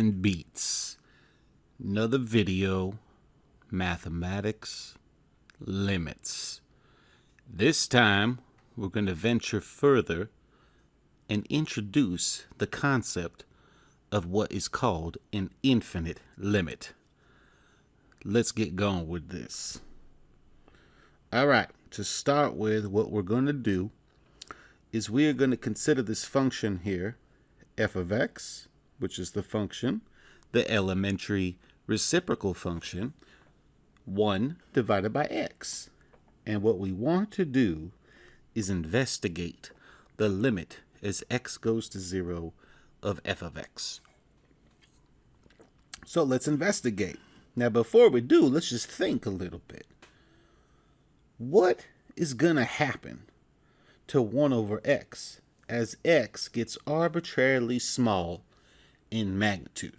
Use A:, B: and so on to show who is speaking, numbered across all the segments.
A: Nothing beats another video, mathematics, limits. This time, we're going to venture further and introduce the concept of what is called an infinite limit. Let's get going with this. All right, to start with, what we're going to do is we are going to consider this function here, f of x, which is the function, the elementary reciprocal function, 1 divided by x. And what we want to do is investigate the limit as x goes to 0 of f of x. So let's investigate. Now before we do, let's just think a little bit. What is going to happen to 1 over x as x gets arbitrarily small in magnitude?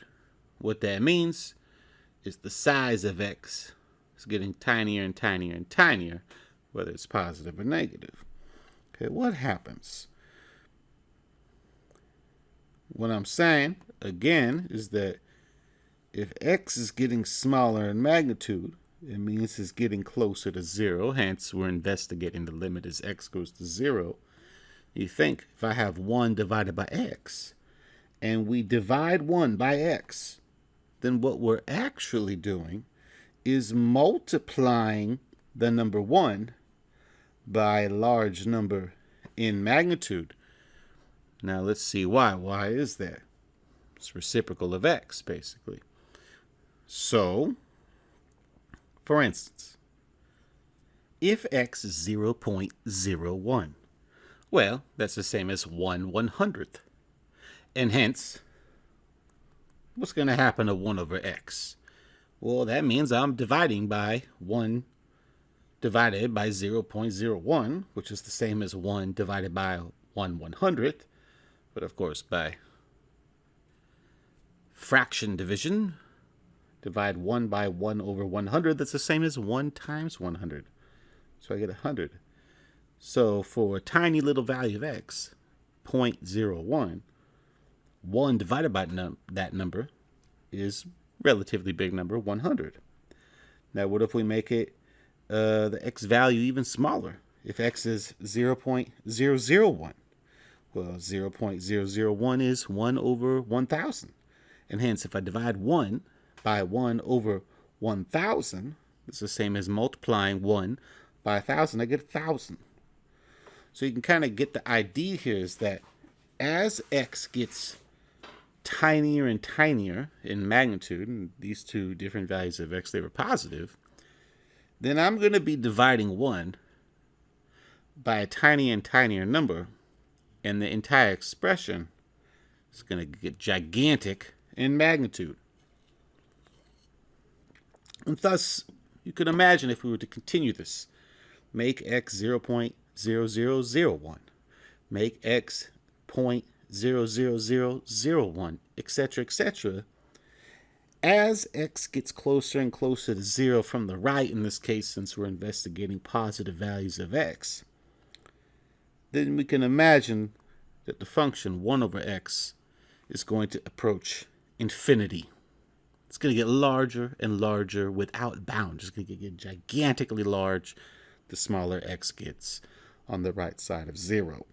A: What that means is the size of x is getting tinier and tinier and tinier, whether it's positive or negative. Okay, what happens? What I'm saying, again, is that if x is getting smaller in magnitude, it means it's getting closer to 0. Hence, we're investigating the limit as x goes to 0. You think, if I have 1 divided by x, and we divide 1 by x, then what we're actually doing is multiplying the number 1 by a large number in magnitude. Now let's see why. Why is that? It's reciprocal of x, basically. So, for instance, if x is 0.01, well, that's the same as 1/100th. And hence, what's going to happen to 1 over x? Well, that means I'm dividing by 1 divided by 0.01, which is the same as 1 divided by 1/100th. But of course, by fraction division, divide 1 by 1 over 100, that's the same as 1 times 100. So I get 100. So for a tiny little value of x, 0.01, 1 divided by that number is relatively big number, 100. Now what if we make it the x value even smaller? If x is 0.001, well, 0.001 is 1 over 1,000. And hence, if I divide 1 by 1 over 1,000, it's the same as multiplying 1 by 1,000. I get 1,000. So you can kind of get the idea here is that as x gets tinier and tinier in magnitude, and these two different values of x, they were positive, then I'm going to be dividing 1 by a tinier and tinier number, and the entire expression is going to get gigantic in magnitude. And thus, you could imagine if we were to continue this, make x 0.00001, make x 0.00001, etc., etc. As x gets closer and closer to 0 from the right, in this case, since we're investigating positive values of x, then we can imagine that the function 1 over x is going to approach infinity. It's going to get larger and larger without bound. It's going to get gigantically large the smaller x gets on the right side of 0.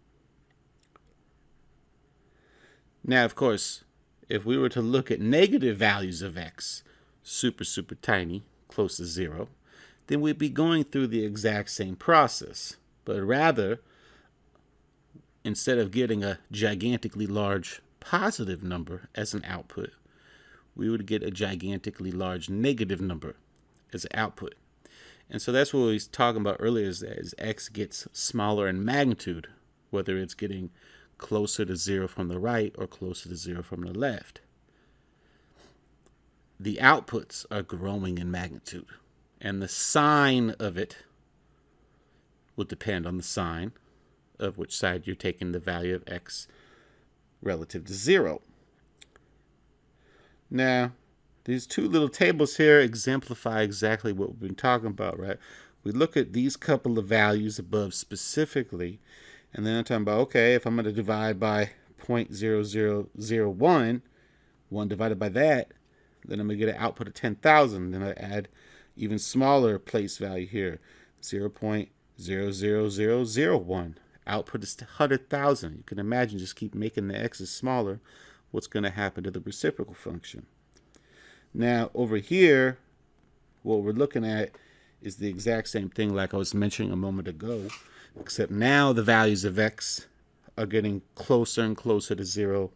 A: Now, of course, if we were to look at negative values of x, super tiny, close to 0, then we'd be going through the exact same process. But rather, instead of getting a gigantically large positive number as an output, we would get a gigantically large negative number as an output. And so that's what we were talking about earlier, is that as x gets smaller in magnitude, whether it's getting closer to 0 from the right or closer to 0 from the left, the outputs are growing in magnitude. And the sign of it will depend on the sign of which side you're taking the value of x relative to 0. Now, these two little tables here exemplify exactly what we've been talking about, right? We look at these couple of values above specifically, and then I'm talking about, okay, if I'm going to divide by 0.0001, 1 divided by that, then I'm going to get an output of 10,000. Then I add even smaller place value here, 0.00001. Output is 100,000. You can imagine, just keep making the x's smaller, what's going to happen to the reciprocal function. Now, over here, what we're looking at is the exact same thing like I was mentioning a moment ago, except now the values of x are getting closer and closer to 0,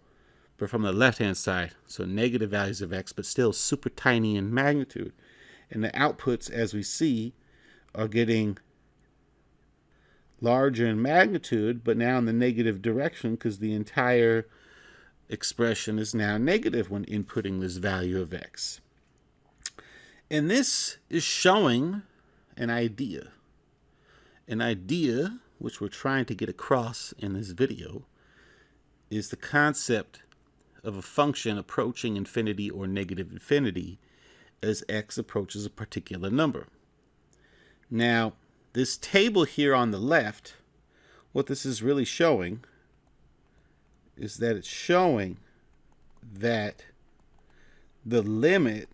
A: but from the left-hand side. So negative values of x, but still super tiny in magnitude. And the outputs, as we see, are getting larger in magnitude, but now in the negative direction because the entire expression is now negative when inputting this value of x. And this is showing an idea. An idea which we're trying to get across in this video is the concept of a function approaching infinity or negative infinity as x approaches a particular number. Now, this table here on the left, what this is really showing is that it's showing that the limit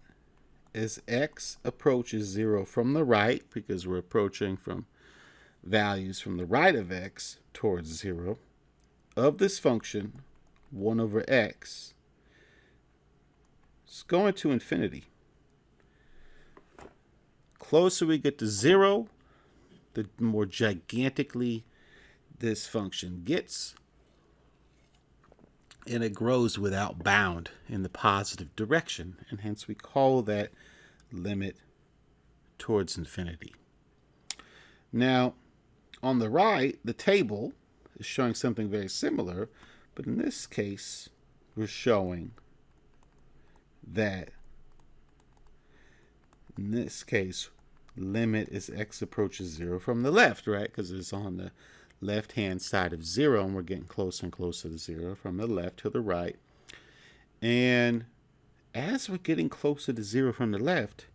A: as x approaches 0 from the right, because we're approaching from values from the right of x towards 0, of this function 1 over x is going to infinity. Closer we get to 0, the more gigantically this function gets, and it grows without bound in the positive direction, and hence we call that limit towards infinity. Now, on the right, the table is showing something very similar, but in this case, we're showing that, in this case, limit as x approaches 0 from the left, right? Because it's on the left-hand side of 0, and we're getting closer and closer to 0 from the left to the right. And as we're getting closer to 0 from the left,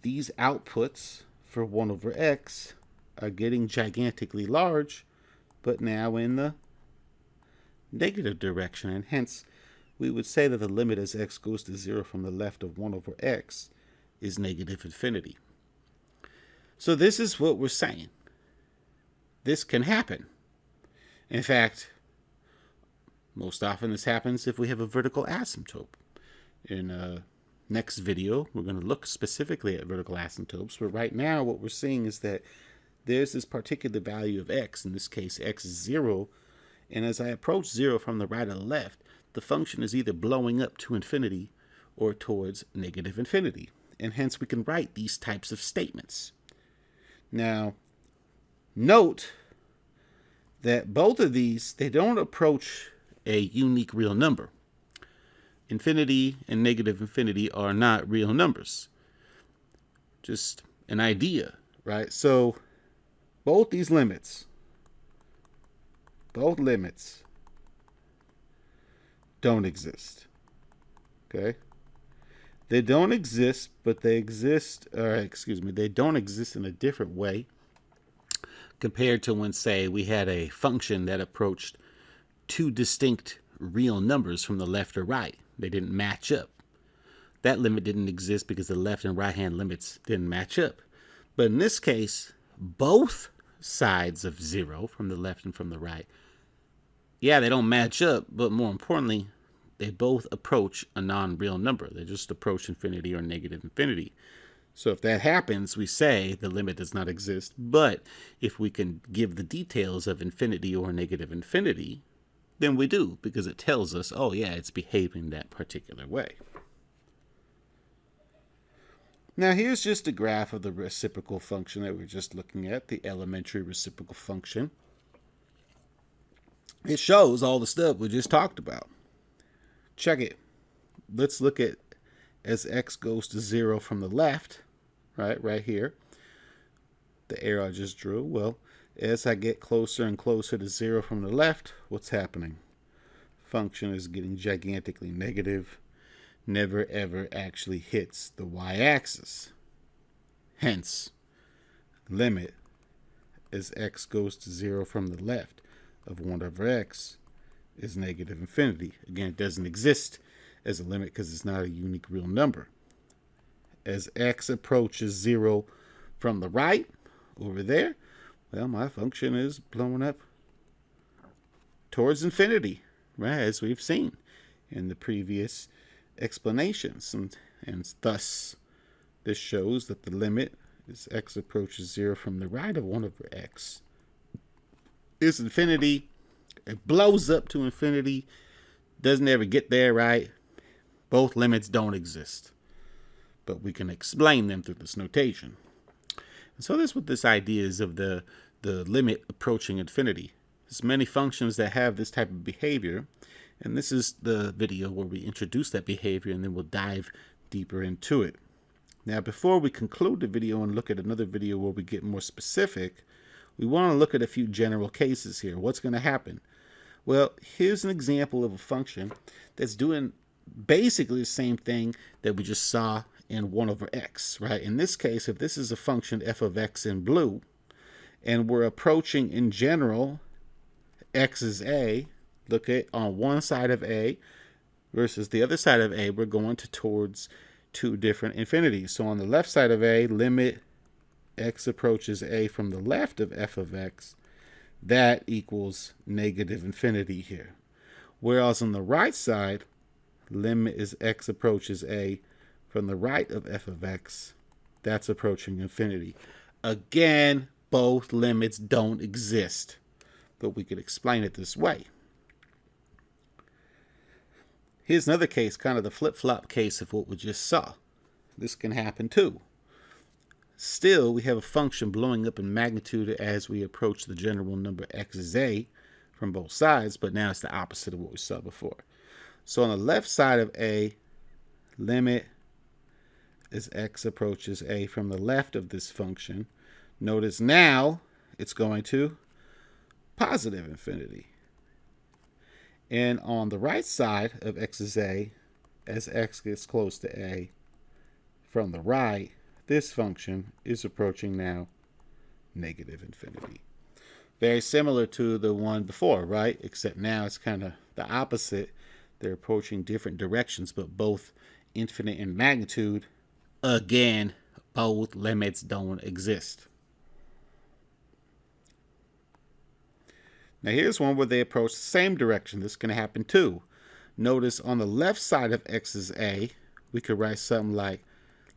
A: these outputs for 1 over x are getting gigantically large, but now in the negative direction, and hence we would say that the limit as x goes to 0 from the left of 1 over x is negative infinity. So this is what we're saying. This can happen. In fact, most often this happens if we have a vertical asymptote. In next video, we're going to look specifically at vertical asymptotes, but right now what we're seeing is that there's this particular value of x, in this case x is 0, and as I approach 0 from the right or the left, the function is either blowing up to infinity or towards negative infinity, and hence we can write these types of statements. Now, note that both of these, they don't approach a unique real number. Infinity and negative infinity are not real numbers. Just an idea, right? So both these limits, both limits don't exist. Okay? They don't exist, but they exist, they don't exist in a different way compared to when, say, we had a function that approached two distinct real numbers from the left or right. They didn't match up. That limit didn't exist because the left and right hand limits didn't match up. But in this case, both sides of 0 from the left and from the right, yeah, they don't match up, but more importantly, they both approach a non-real number. They just approach infinity or negative infinity. So if that happens, we say the limit does not exist. But if we can give the details of infinity or negative infinity, then we do, because it tells us, oh yeah, it's behaving that particular way. Now here's just a graph of the reciprocal function that we were just looking at, the elementary reciprocal function. It shows all the stuff we just talked about. Check it. Let's look at as x goes to 0 from the left, right here. The arrow I just drew. Well, as I get closer and closer to 0 from the left, what's happening? Function is getting gigantically negative, never ever actually hits the y-axis. Hence, limit as x goes to 0 from the left of 1 over x is negative infinity. Again, it doesn't exist as a limit because it's not a unique real number. As x approaches 0 from the right over there, well, my function is blowing up towards infinity, right, as we've seen in the previous explanations. And thus, this shows that the limit as x approaches 0 from the right of 1 over x is infinity. It blows up to infinity, doesn't ever get there, right? Both limits don't exist, but we can explain them through this notation. And so that's what this idea is of the limit approaching infinity. There's many functions that have this type of behavior, and this is the video where we introduce that behavior, and then we'll dive deeper into it. Now, before we conclude the video and look at another video where we get more specific, we want to look at a few general cases here. What's going to happen? Well, here's an example of a function that's doing basically the same thing that we just saw in 1 over x, right? In this case, if this is a function f of x in blue, and we're approaching in general x is a, look at on one side of a versus the other side of a, we're going towards two different infinities. So on the left side of a, limit x approaches a from the left of f of x, that equals negative infinity here. Whereas on the right side, limit as x approaches a from the right of f of x, that's approaching infinity. Again, both limits don't exist, but we could explain it this way. Here's another case, kind of the flip-flop case of what we just saw. This can happen too. Still, we have a function blowing up in magnitude as we approach the general number x is a from both sides, but now it's the opposite of what we saw before. So on the left side of a, limit as x approaches a from the left of this function, notice now it's going to positive infinity. And on the right side of x is a, as x gets close to a from the right, this function is approaching now negative infinity. Very similar to the one before, right? Except now it's kind of the opposite. They're approaching different directions, but both infinite in magnitude. Again, both limits don't exist. Now here's one where they approach the same direction. This is going to happen too. Notice on the left side of x is a, we could write something like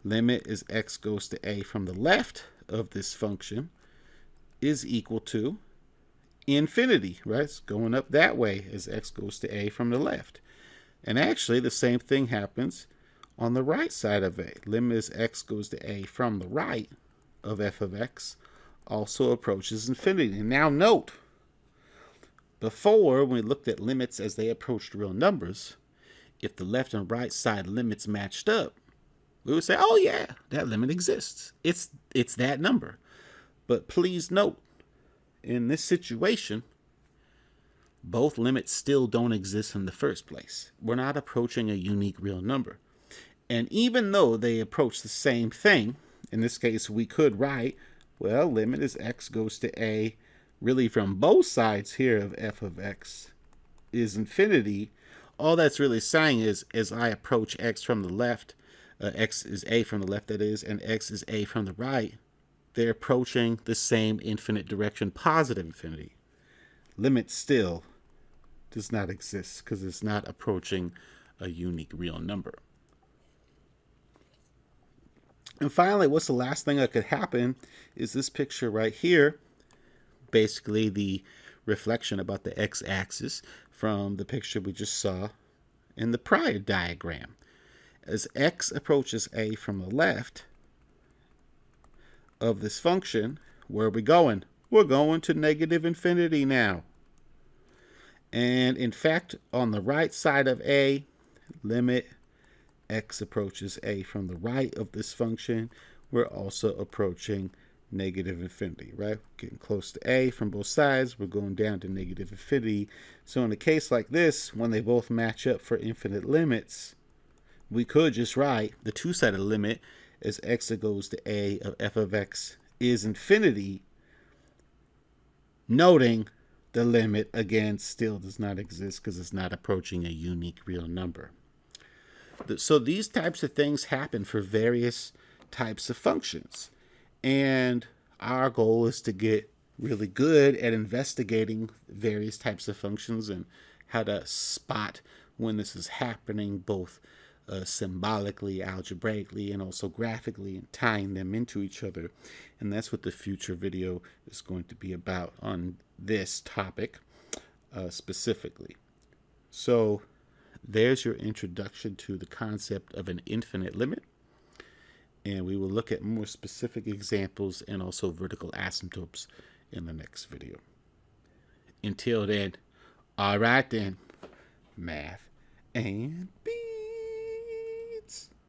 A: limit as x goes to a from the left of this function is equal to infinity, right? It's going up that way as x goes to a from the left. And actually the same thing happens on the right side of a. Limit as x goes to a from the right of f of x also approaches infinity. And now note, before, when we looked at limits as they approached real numbers, if the left and right side limits matched up, we would say, oh yeah, that limit exists. It's that number. But please note, in this situation, both limits still don't exist in the first place. We're not approaching a unique real number. And even though they approach the same thing, in this case we could write, well, limit as x goes to a, really from both sides here of f of x is infinity. All that's really saying is, as I approach x from the left, x is a from the left, that is, and x is a from the right, they're approaching the same infinite direction, positive infinity. Limit still does not exist because it's not approaching a unique real number. And finally, what's the last thing that could happen is this picture right here, basically the reflection about the x-axis from the picture we just saw in the prior diagram. As x approaches a from the left of this function, where are we going? We're going to negative infinity now. And in fact, on the right side of a, limit x approaches a from the right of this function, we're also approaching negative infinity, right? Getting close to a from both sides, we're going down to negative infinity. So in a case like this, when they both match up for infinite limits, we could just write the two-sided limit as x goes to a of f of x is infinity, noting the limit, again, still does not exist because it's not approaching a unique real number. So these types of things happen for various types of functions. And our goal is to get really good at investigating various types of functions and how to spot when this is happening, both symbolically, algebraically, and also graphically, and tying them into each other. And that's what the future video is going to be about on this topic specifically. So there's your introduction to the concept of an infinite limit. And we will look at more specific examples and also vertical asymptotes in the next video. Until then, all right then, math and